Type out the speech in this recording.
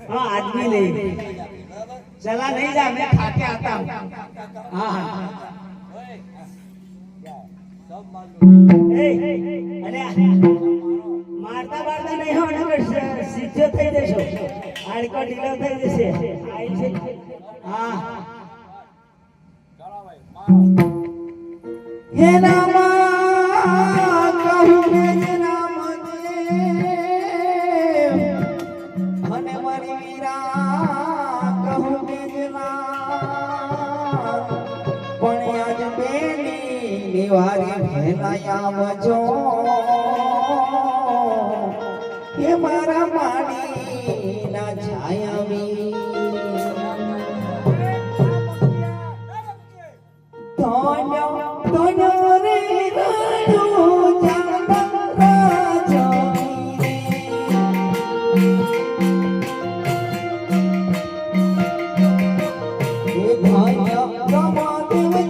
हाँ आदमी नहीं चला नहीं जा मैं खा के आता हूँ हाँ हाँ अरे मारता मारता नहीं हो सीधो થઈ જશો આડકો ઢીલો થઈ જશે આઈ છે હા હે રામા કહું મેં રામ મને મારી વીરા કહું મેં પણ આજ બેની નિવારી ભેલાયા આવજો ये मारा मानी ना छायावी तोनो तोनो रे राणो जाना राजा ये धान्य रमादेव